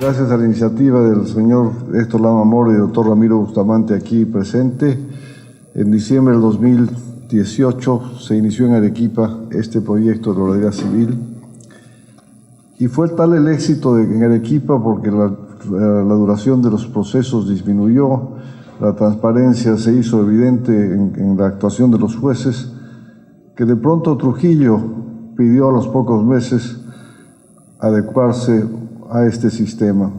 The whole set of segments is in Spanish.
Gracias a la iniciativa del señor Héctor Lama Mora y del doctor Ramiro Bustamante aquí presente, en diciembre del 2018 se inició en Arequipa este proyecto de oralidad civil y fue tal el éxito en Arequipa porque la duración de los procesos disminuyó, la transparencia se hizo evidente en la actuación de los jueces, que de pronto Trujillo pidió a los pocos meses adecuarse a este sistema.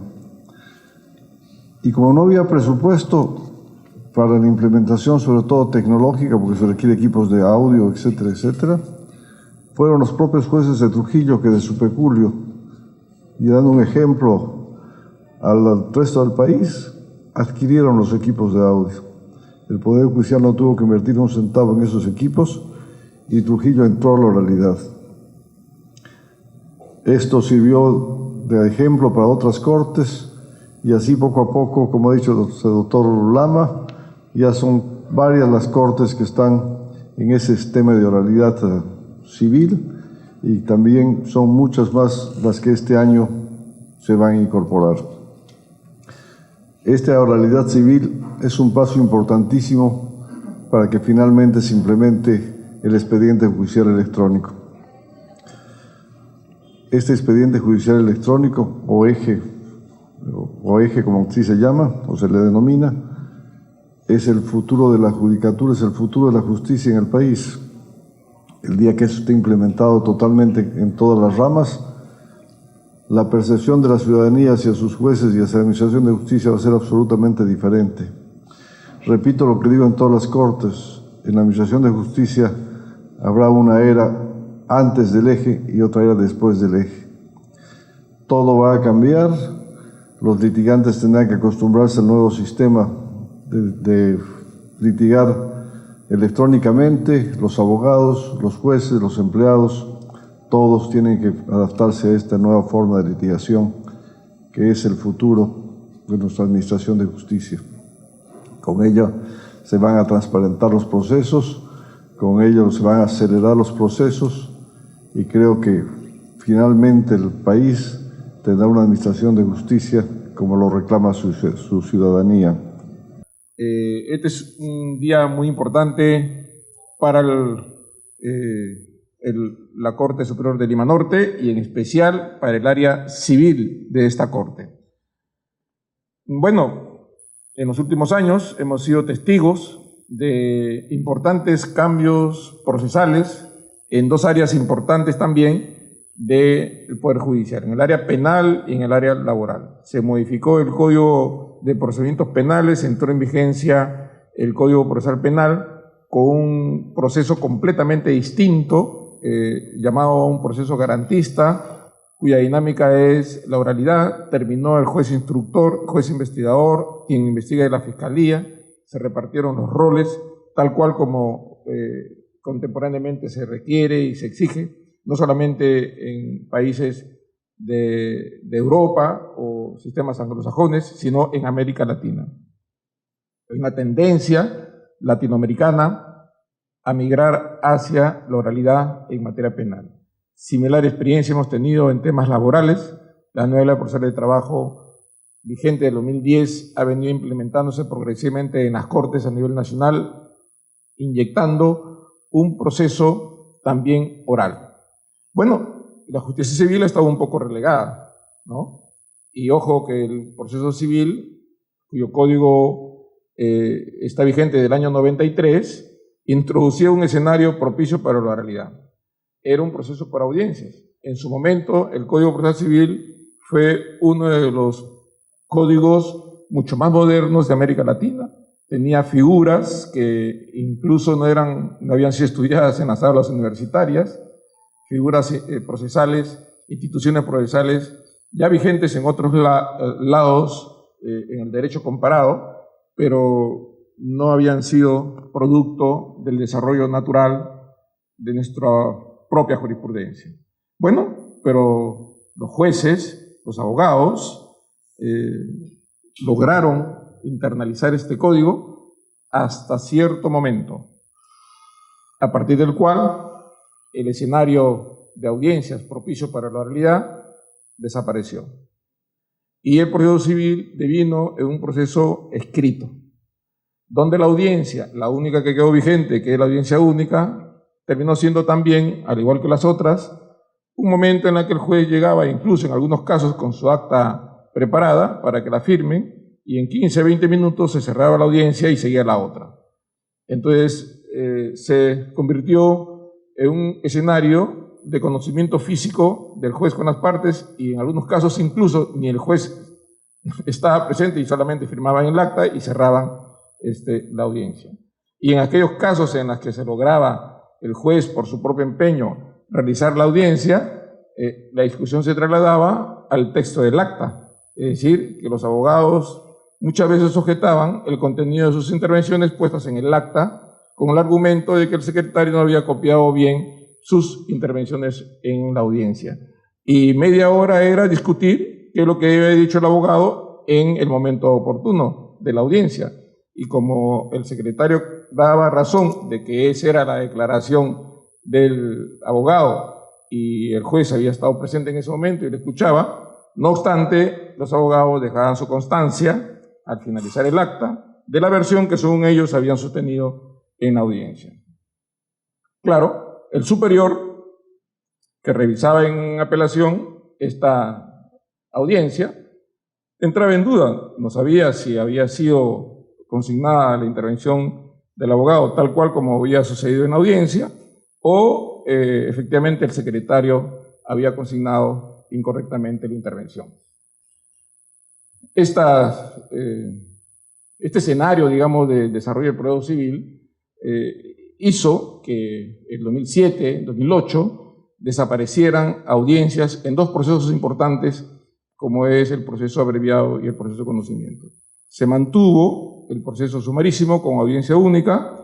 Y como no había presupuesto para la implementación, sobre todo tecnológica, porque se requiere equipos de audio, etcétera, etcétera, fueron los propios jueces de Trujillo que de su peculio, y dando un ejemplo al resto del país, adquirieron los equipos de audio. El Poder Judicial no tuvo que invertir un centavo en esos equipos y Trujillo entró a la oralidad. Esto sirvió de ejemplo para otras cortes y así poco a poco, como ha dicho el doctor Lama, ya son varias las cortes que están en ese sistema de oralidad civil y también son muchas más las que este año se van a incorporar. Esta oralidad civil es un paso importantísimo para que finalmente se implemente el expediente judicial electrónico. Este expediente judicial electrónico, o eje como así se llama, o se le denomina, es el futuro de la judicatura, es el futuro de la justicia en el país. El día que eso esté implementado totalmente en todas las ramas, la percepción de la ciudadanía hacia sus jueces y hacia la administración de justicia va a ser absolutamente diferente. Repito lo que digo en todas las cortes, en la administración de justicia habrá una era antes del eje y otra era después del eje. Todo va a cambiar, los litigantes tendrán que acostumbrarse al nuevo sistema de litigar electrónicamente, los abogados, los jueces, los empleados, todos tienen que adaptarse a esta nueva forma de litigación que es el futuro de nuestra administración de justicia. Con ella se van a transparentar los procesos, con ella se van a acelerar los procesos y creo que finalmente el país tendrá una administración de justicia como lo reclama su ciudadanía. Este es un día muy importante para la Corte Superior de Lima Norte y en especial para el área civil de esta Corte. Bueno, en los últimos años hemos sido testigos de importantes cambios procesales en dos áreas importantes también del Poder Judicial, en el área penal y en el área laboral. Se modificó el Código de Procedimientos Penales, entró en vigencia el Código Procesal Penal con un proceso completamente distinto, llamado un proceso garantista, cuya dinámica es la oralidad. Terminó el juez instructor, juez investigador, quien investiga de la Fiscalía, se repartieron los roles, tal cual como contemporáneamente se requiere y se exige, no solamente en países de Europa o sistemas anglosajones, sino en América Latina. Hay una tendencia latinoamericana a migrar hacia la oralidad en materia penal. Similar experiencia hemos tenido en temas laborales. La nueva ley procesal de trabajo vigente del 2010 ha venido implementándose progresivamente en las Cortes a nivel nacional, inyectando un proceso también oral. Bueno, la justicia civil ha estado un poco relegada, ¿no? Y ojo que el proceso civil, cuyo código está vigente del año 93, introducía un escenario propicio para la oralidad. Era un proceso por audiencias. En su momento, el Código Procesal Civil fue uno de los códigos mucho más modernos de América Latina. Tenía figuras que incluso no habían sido estudiadas en las aulas universitarias, figuras procesales, instituciones procesales ya vigentes en otros lados en el derecho comparado, pero no habían sido producto del desarrollo natural de nuestra propia jurisprudencia. Bueno, pero los jueces, los abogados, lograron internalizar este código hasta cierto momento, a partir del cual el escenario de audiencias propicio para la oralidad desapareció. y el proceso civil devino en un proceso escrito, donde la audiencia, la única que quedó vigente, que es la audiencia única, terminó siendo también, al igual que las otras, un momento en el que el juez llegaba, incluso en algunos casos, con su acta preparada para que la firmen, y en 15, 20 minutos se cerraba la audiencia y seguía la otra. Entonces, se convirtió en un escenario de conocimiento físico del juez con las partes, y en algunos casos incluso ni el juez estaba presente y solamente firmaban el acta y cerraban la audiencia. Y en aquellos casos en los que se lograba el juez, por su propio empeño, realizar la audiencia, la discusión se trasladaba al texto del acta, es decir, que los abogados muchas veces objetaban el contenido de sus intervenciones puestas en el acta con el argumento de que el secretario no había copiado bien sus intervenciones en la audiencia. Y media hora era discutir qué es lo que había dicho el abogado en el momento oportuno de la audiencia. Y como el secretario daba razón de que esa era la declaración del abogado y el juez había estado presente en ese momento y le escuchaba, no obstante, los abogados dejaban su constancia al finalizar el acta de la versión que según ellos habían sostenido en la audiencia. Claro, el superior que revisaba en apelación esta audiencia entraba en duda, no sabía si había sido consignada la intervención del abogado tal cual como había sucedido en la audiencia o efectivamente el secretario había consignado incorrectamente la intervención. Este escenario, digamos, de desarrollo del proceso civil hizo que en 2007, en 2008, desaparecieran audiencias en dos procesos importantes como es el proceso abreviado y el proceso de conocimiento. Se mantuvo el proceso sumarísimo con audiencia única,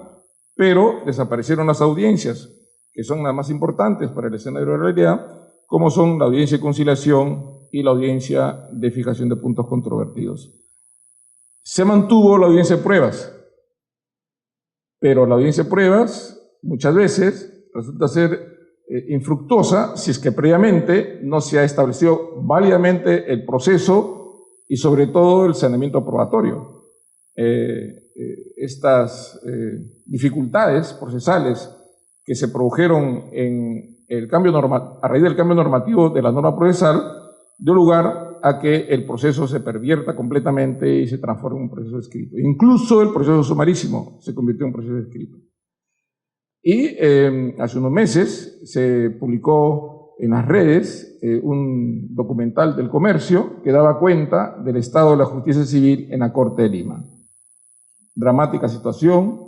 pero desaparecieron las audiencias, que son las más importantes para el escenario de realidad, como son la audiencia de conciliación y la audiencia de fijación de puntos controvertidos. Se mantuvo la audiencia de pruebas, pero la audiencia de pruebas muchas veces resulta ser infructuosa si es que previamente no se ha establecido válidamente el proceso y sobre todo el saneamiento probatorio. Estas dificultades procesales que se produjeron en el cambio a raíz del cambio normativo de la norma procesal dio lugar a que el proceso se pervierta completamente y se transforme en un proceso escrito. Incluso el proceso sumarísimo se convirtió en un proceso escrito. Y hace unos meses se publicó en las redes un documental del comercio que daba cuenta del estado de la justicia civil en la Corte de Lima. Dramática situación,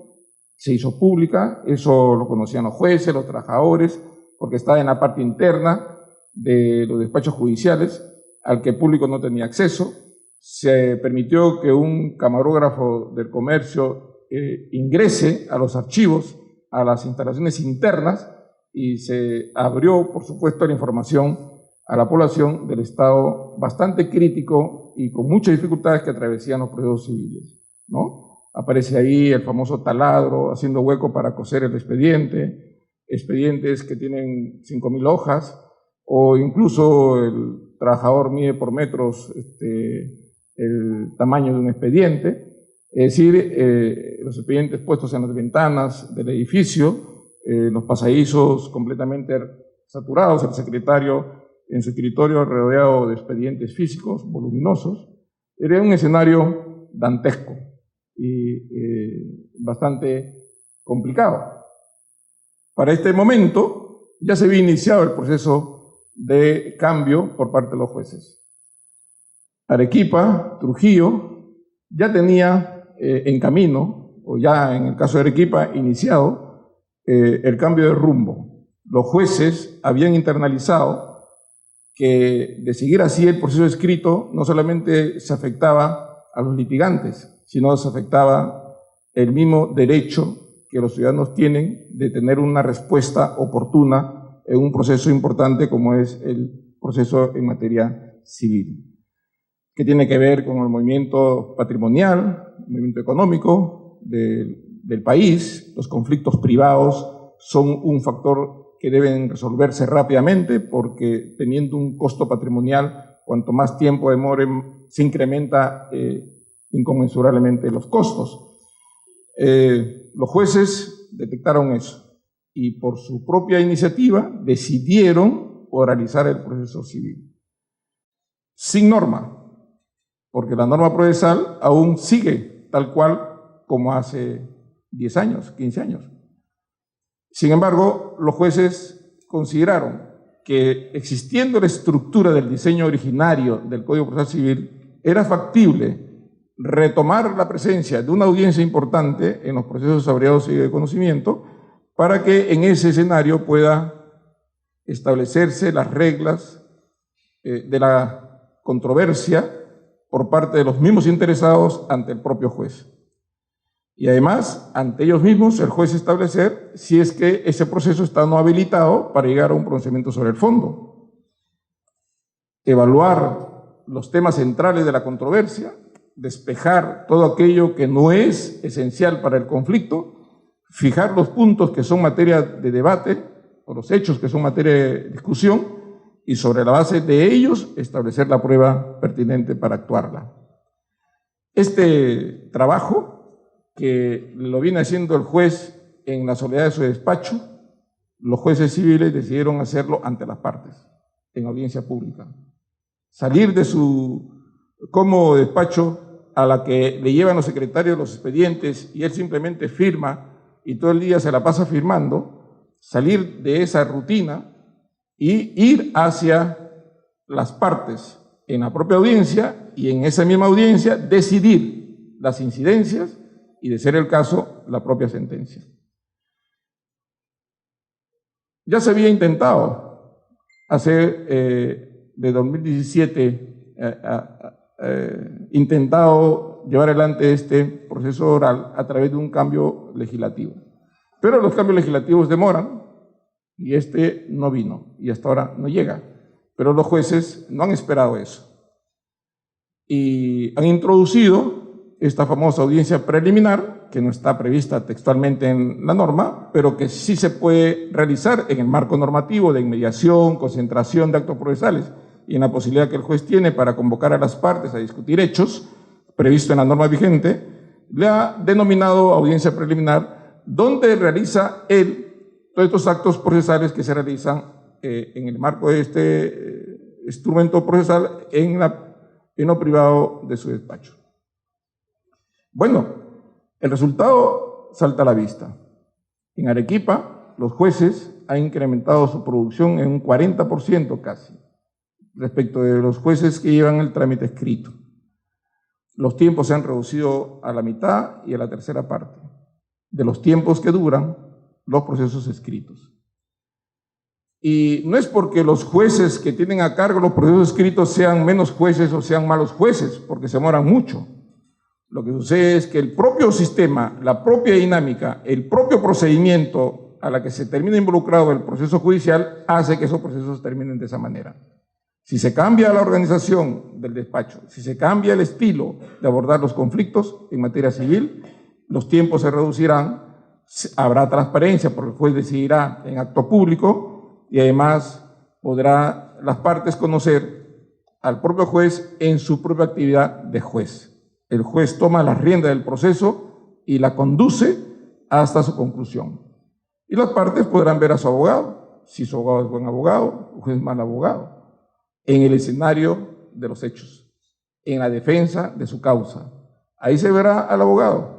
se hizo pública, eso lo conocían los jueces, los trabajadores, porque estaba en la parte interna de los despachos judiciales, al que el público no tenía acceso. Se permitió que un camarógrafo del comercio ingrese a los archivos, a las instalaciones internas, y se abrió, por supuesto, la información a la población del estado bastante crítico y con muchas dificultades que atravesían los procesos civiles, ¿no? Aparece ahí el famoso taladro haciendo hueco para coser el expediente, expedientes que tienen 5.000 hojas, o incluso el trabajador mide por metros el tamaño de un expediente, es decir, los expedientes puestos en las ventanas del edificio, los pasadizos completamente saturados, el secretario en su escritorio rodeado de expedientes físicos voluminosos. Era un escenario dantesco y bastante complicado. Para este momento ya se había iniciado el proceso de cambio por parte de los jueces. Arequipa, Trujillo, ya tenía en camino, o ya en el caso de Arequipa, iniciado el cambio de rumbo. Los jueces habían internalizado que de seguir así el proceso escrito no solamente se afectaba a los litigantes, sino se afectaba el mismo derecho que los ciudadanos tienen de tener una respuesta oportuna en un proceso importante como es el proceso en materia civil, que tiene que ver con el movimiento patrimonial, el movimiento económico del país. Los conflictos privados son un factor que deben resolverse rápidamente porque teniendo un costo patrimonial cuanto más tiempo demore, se incrementa inconmensurablemente los costos. Los jueces detectaron eso y por su propia iniciativa decidieron oralizar el proceso civil. Sin norma, porque la norma procesal aún sigue tal cual como hace 10 años, 15 años. Sin embargo, los jueces consideraron que existiendo la estructura del diseño originario del Código Procesal Civil, era factible retomar la presencia de una audiencia importante en los procesos abreviados y de conocimiento para que en ese escenario pueda establecerse las reglas de la controversia por parte de los mismos interesados ante el propio juez. Y además, ante ellos mismos, el juez establecer si es que ese proceso está no habilitado para llegar a un pronunciamiento sobre el fondo. Evaluar los temas centrales de la controversia, despejar todo aquello que no es esencial para el conflicto, fijar los puntos que son materia de debate, o los hechos que son materia de discusión, y sobre la base de ellos establecer la prueba pertinente para actuarla. Este trabajo, que lo viene haciendo el juez en la soledad de su despacho, los jueces civiles decidieron hacerlo ante las partes, en audiencia pública. Salir de su cómodo despacho a la que le llevan los secretarios los expedientes y él simplemente firma y todo el día se la pasa firmando, salir de esa rutina y ir hacia las partes en la propia audiencia y en esa misma audiencia decidir las incidencias y, de ser el caso, la propia sentencia. Ya se había intentado hacer de 2017, intentado llevar adelante este proceso oral a través de un cambio legislativo. Pero los cambios legislativos demoran y este no vino y hasta ahora no llega. Pero los jueces no han esperado eso y han introducido esta famosa audiencia preliminar, que no está prevista textualmente en la norma, pero que sí se puede realizar en el marco normativo de inmediación, concentración de actos procesales y en la posibilidad que el juez tiene para convocar a las partes a discutir hechos, previsto en la norma vigente, le ha denominado audiencia preliminar, donde realiza él todos estos actos procesales que se realizan en el marco de este instrumento procesal en lo privado de su despacho. Bueno, el resultado salta a la vista. En Arequipa, los jueces han incrementado su producción en un 40% casi, respecto de los jueces que llevan el trámite escrito. Los tiempos se han reducido a la mitad y a la tercera parte de los tiempos que duran los procesos escritos. Y no es porque los jueces que tienen a cargo los procesos escritos sean menos jueces o sean malos jueces, porque se demoran mucho. Lo que sucede es que el propio sistema, la propia dinámica, el propio procedimiento a la que se termina involucrado el proceso judicial hace que esos procesos terminen de esa manera. Si se cambia la organización del despacho, si se cambia el estilo de abordar los conflictos en materia civil, los tiempos se reducirán, habrá transparencia porque el juez decidirá en acto público y además podrá las partes conocer al propio juez en su propia actividad de juez. El juez toma la rienda del proceso y la conduce hasta su conclusión. Y las partes podrán ver a su abogado, si su abogado es buen abogado, o es mal abogado, en el escenario de los hechos, en la defensa de su causa. Ahí se verá al abogado.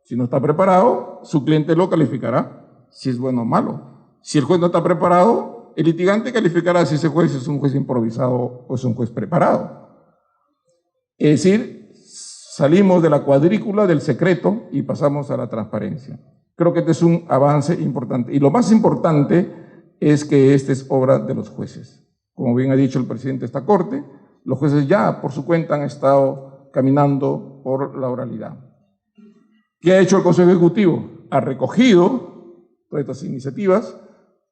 Si no está preparado, su cliente lo calificará, si es bueno o malo. Si el juez no está preparado, el litigante calificará si ese juez es un juez improvisado o es un juez preparado. Es decir, salimos de la cuadrícula del secreto y pasamos a la transparencia. Creo que este es un avance importante. Y lo más importante es que esta es obra de los jueces. Como bien ha dicho el presidente de esta Corte, los jueces ya por su cuenta han estado caminando por la oralidad. ¿Qué ha hecho el Consejo Ejecutivo? Ha recogido todas estas iniciativas,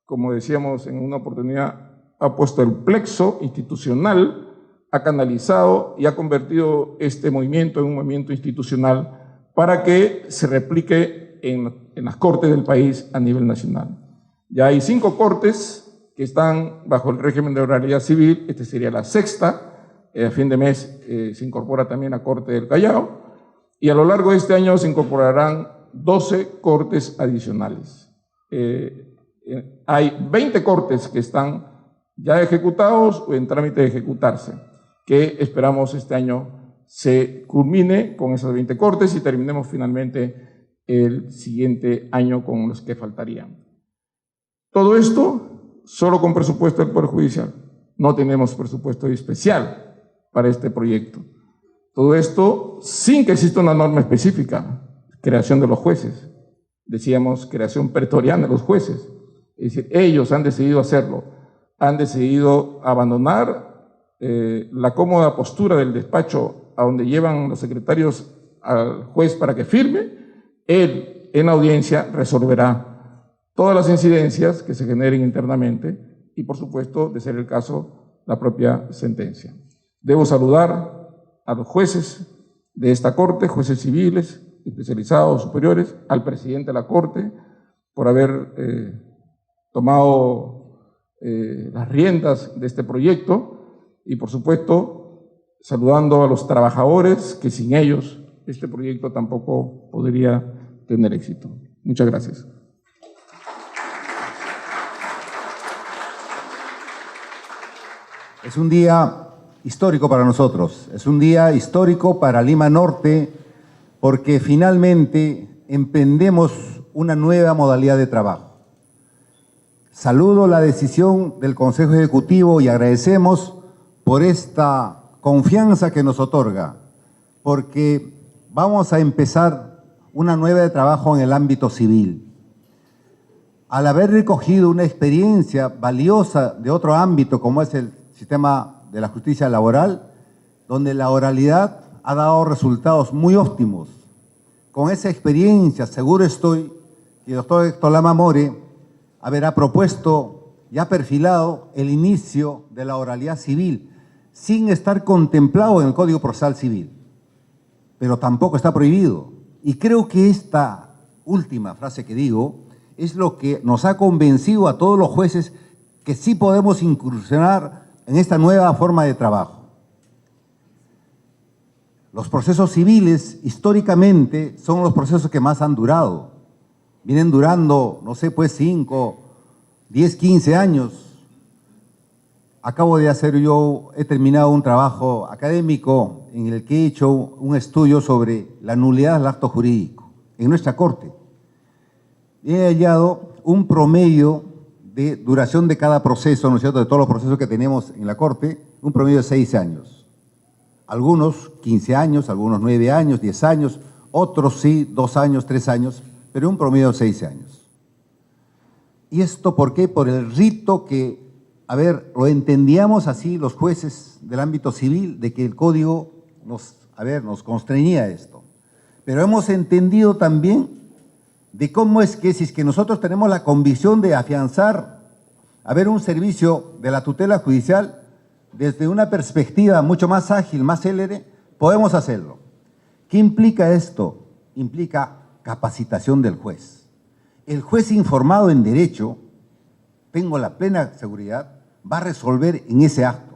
como decíamos en una oportunidad, ha puesto el plexo institucional, ha canalizado y ha convertido este movimiento en un movimiento institucional para que se replique en las cortes del país a nivel nacional. Ya hay 5 cortes que están bajo el régimen de oralidad civil, esta sería la 6ª, A fin de mes se incorpora también la Corte del Callao y a lo largo de este año se incorporarán 12 cortes adicionales. Hay 20 cortes que están ya ejecutados o en trámite de ejecutarse, que esperamos este año se culmine con esas 20 cortes y terminemos finalmente el siguiente año con los que faltarían. Todo esto solo con presupuesto del Poder Judicial. No tenemos presupuesto especial para este proyecto. Todo esto sin que exista una norma específica, creación de los jueces. Decíamos creación pretoriana de los jueces. Es decir, ellos han decidido hacerlo, han decidido abandonar la cómoda postura del despacho a donde llevan los secretarios al juez para que firme. Él, en audiencia, resolverá todas las incidencias que se generen internamente y, por supuesto, de ser el caso, la propia sentencia. Debo saludar a los jueces de esta Corte, jueces civiles, especializados, superiores, al presidente de la Corte, por haber tomado las riendas de este proyecto y, por supuesto, saludando a los trabajadores, que sin ellos este proyecto tampoco podría tener éxito. Muchas gracias. Es un día histórico para nosotros, es un día histórico para Lima Norte, porque finalmente emprendemos una nueva modalidad de trabajo. Saludo la decisión del Consejo Ejecutivo y agradecemos por esta confianza que nos otorga, porque vamos a empezar una nueva de trabajo en el ámbito civil. Al haber recogido una experiencia valiosa de otro ámbito como es el sistema de la justicia laboral, donde la oralidad ha dado resultados muy óptimos. Con esa experiencia, seguro estoy que el doctor Héctor Lama More habrá propuesto y ha perfilado el inicio de la oralidad civil, sin estar contemplado en el Código Procesal Civil, pero tampoco está prohibido. Y creo que esta última frase que digo es lo que nos ha convencido a todos los jueces que sí podemos incursionar en esta nueva forma de trabajo. Los procesos civiles, históricamente, son los procesos que más han durado. Vienen durando, no sé, pues 5, 10, 15 años. He terminado un trabajo académico en el que he hecho un estudio sobre la nulidad del acto jurídico en nuestra Corte. He hallado un promedio de duración de cada proceso, ¿no es cierto?, de todos los procesos que tenemos en la Corte, un promedio de 6 años. Algunos 15 años, algunos 9 años, 10 años, otros sí, 2 años, 3 años, pero un promedio de 6 años. ¿Y esto por qué? Por el rito que, lo entendíamos así los jueces del ámbito civil, de que el Código nos constreñía esto. Pero hemos entendido también de cómo es que si es que nosotros tenemos la convicción de afianzar, un servicio de la tutela judicial desde una perspectiva mucho más ágil, más célere, podemos hacerlo. ¿Qué implica esto? Implica capacitación del juez. El juez informado en derecho, tengo la plena seguridad, va a resolver en ese acto.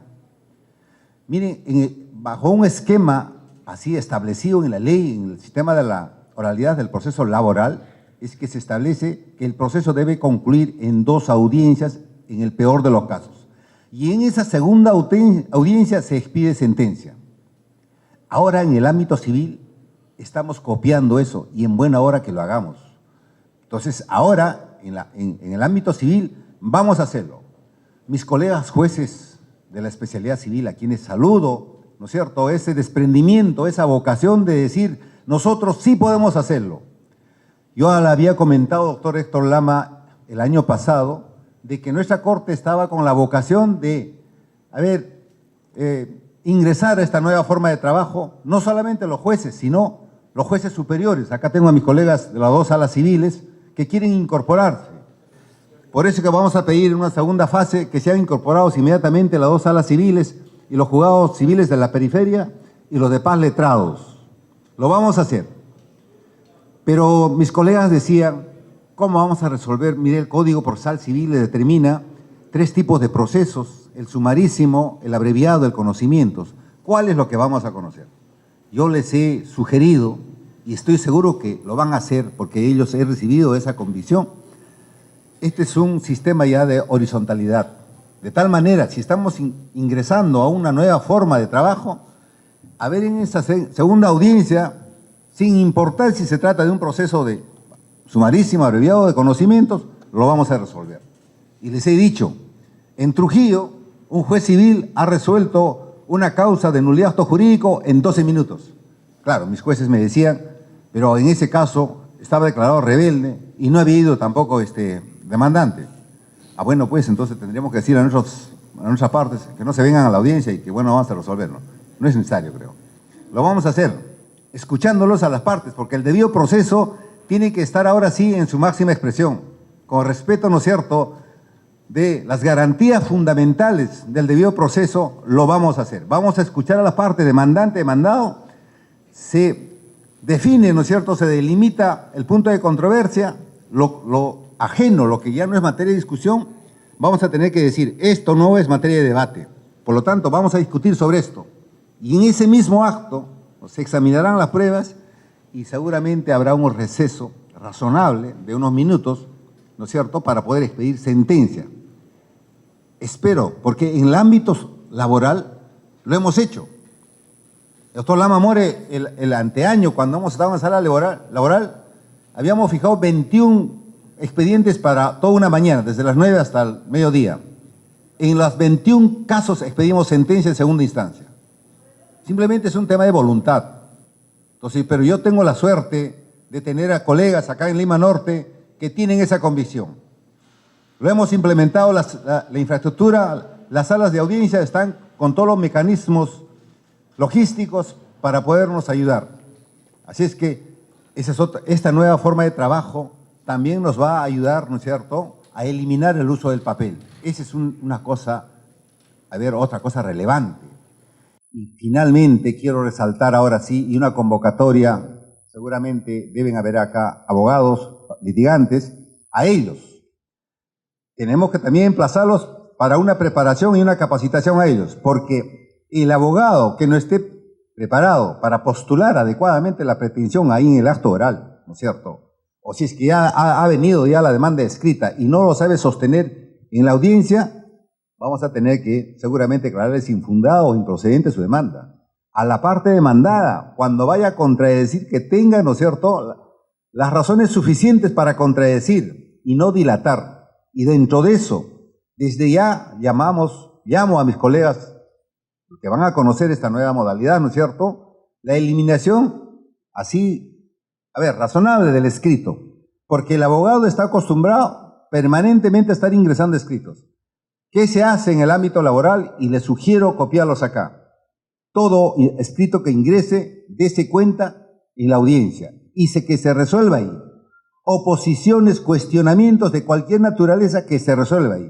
Miren, bajo un esquema así establecido en la ley, en el sistema de la oralidad del proceso laboral, es que se establece que el proceso debe concluir en 2 audiencias en el peor de los casos. Y en esa segunda audiencia se expide sentencia. Ahora en el ámbito civil estamos copiando eso y en buena hora que lo hagamos. Entonces ahora en el ámbito civil vamos a hacerlo. Mis colegas jueces de la especialidad civil, a quienes saludo, ¿no es cierto?, ese desprendimiento, esa vocación de decir, nosotros sí podemos hacerlo. Yo le había comentado, doctor Héctor Lama, el año pasado, de que nuestra Corte estaba con la vocación de, ingresar a esta nueva forma de trabajo, no solamente los jueces, sino los jueces superiores. Acá tengo a mis colegas de las 2 salas civiles que quieren incorporarse. Por eso que vamos a pedir en una segunda fase que sean incorporados inmediatamente las 2 salas civiles y los juzgados civiles de la periferia y los de paz letrados. Lo vamos a hacer. Pero mis colegas decían, ¿cómo vamos a resolver? Mire, el Código Procesal Civil determina 3 tipos de procesos el sumarísimo, el abreviado, el conocimientos. ¿Cuál es lo que vamos a conocer? Yo les he sugerido, y estoy seguro que lo van a hacer porque ellos he recibido esa convicción. Este es un sistema ya de horizontalidad. De tal manera, si estamos ingresando a una nueva forma de trabajo, a ver en esa segunda audiencia, sin importar si se trata de un proceso de sumarísimo, abreviado de conocimientos, lo vamos a resolver. Y les he dicho, en Trujillo, un juez civil ha resuelto una causa de nulidad acto jurídico en 12 minutos. Claro, mis jueces me decían, pero en ese caso estaba declarado rebelde y no había ido tampoco demandante. Bueno, pues entonces tendríamos que decir a nuestras partes que no se vengan a la audiencia y que bueno, vamos a resolverlo. No es necesario, creo. Lo vamos a hacer escuchándolos a las partes, porque el debido proceso tiene que estar ahora sí en su máxima expresión, con respeto, ¿no es cierto?, de las garantías fundamentales del debido proceso. Lo vamos a hacer. Vamos a escuchar a la parte demandante, demandado. Se define, ¿no es cierto?, se delimita el punto de controversia, lo ajeno, lo que ya no es materia de discusión, vamos a tener que decir, esto no es materia de debate. Por lo tanto, vamos a discutir sobre esto. Y en ese mismo acto se examinarán las pruebas y seguramente habrá un receso razonable de unos minutos, ¿no es cierto?, para poder expedir sentencia. Espero, porque en el ámbito laboral lo hemos hecho. El doctor Lama More, el anteaño, cuando hemos estado en sala laboral, habíamos fijado 21 expedientes para toda una mañana, desde las 9 hasta el mediodía. En los 21 casos expedimos sentencia en segunda instancia. Simplemente es un tema de voluntad. Entonces, pero yo tengo la suerte de tener a colegas acá en Lima Norte que tienen esa convicción. Lo hemos implementado, la infraestructura, las salas de audiencia están con todos los mecanismos logísticos para podernos ayudar. Así es que esta nueva forma de trabajo también nos va a ayudar, ¿no es cierto?, a eliminar el uso del papel. Esa es una cosa, otra cosa relevante. Y finalmente quiero resaltar ahora sí, y una convocatoria, seguramente deben haber acá abogados, litigantes, a ellos. Tenemos que también emplazarlos para una preparación y una capacitación a ellos, porque el abogado que no esté preparado para postular adecuadamente la pretensión ahí en el acto oral, ¿no es cierto?, o si es que ya ha venido ya la demanda escrita y no lo sabe sostener en la audiencia, vamos a tener que seguramente declararles infundado o improcedente su demanda. A la parte demandada, cuando vaya a contradecir, que tenga, ¿no es cierto?, las razones suficientes para contradecir y no dilatar. Y dentro de eso, desde ya llamo a mis colegas que van a conocer esta nueva modalidad, ¿no es cierto?, la eliminación así, razonable del escrito, porque el abogado está acostumbrado permanentemente a estar ingresando escritos. ¿Qué se hace en el ámbito laboral? Y les sugiero copiarlos acá. Todo escrito que ingrese, dése cuenta en la audiencia y que se resuelva ahí. Oposiciones, cuestionamientos de cualquier naturaleza que se resuelva ahí.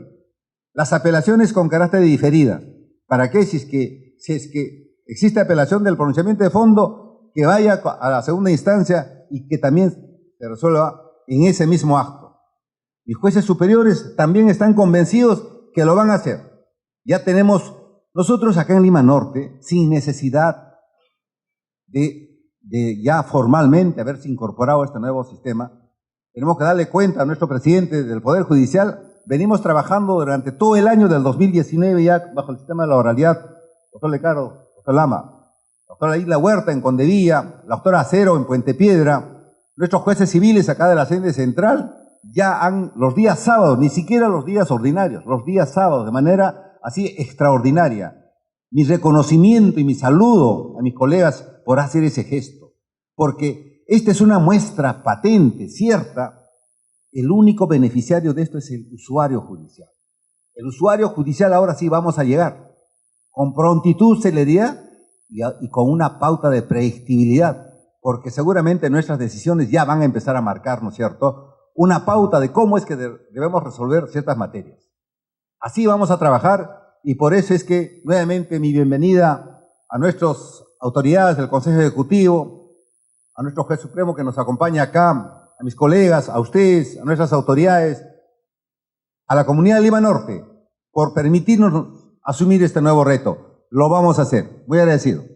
Las apelaciones con carácter de diferida. ¿Para qué? Si es que existe apelación del pronunciamiento de fondo, que vaya a la segunda instancia y que también se resuelva en ese mismo acto. Mis jueces superiores también están convencidos que lo van a hacer. Ya tenemos nosotros acá en Lima Norte, sin necesidad de ya formalmente haberse incorporado a este nuevo sistema, tenemos que darle cuenta a nuestro presidente del Poder Judicial. Venimos trabajando durante todo el año del 2019 ya bajo el sistema de la oralidad. Doctor Lecaro, doctor Lama, doctora Isla Huerta en Condevilla, la doctora Acero en Puente Piedra, nuestros jueces civiles acá de la sede central, ya los días sábados, ni siquiera los días ordinarios, los días sábados, de manera así extraordinaria. Mi reconocimiento y mi saludo a mis colegas por hacer ese gesto, porque esta es una muestra patente, cierta. El único beneficiario de esto es el usuario judicial. El usuario judicial ahora sí vamos a llegar con prontitud, celeridad y con una pauta de predictibilidad, porque seguramente nuestras decisiones ya van a empezar a marcar, ¿no es cierto?, una pauta de cómo es que debemos resolver ciertas materias. Así vamos a trabajar y por eso es que nuevamente mi bienvenida a nuestras autoridades del Consejo Ejecutivo, a nuestro juez supremo que nos acompaña acá, a mis colegas, a ustedes, a nuestras autoridades, a la comunidad de Lima Norte, por permitirnos asumir este nuevo reto. Lo vamos a hacer. Muy agradecido.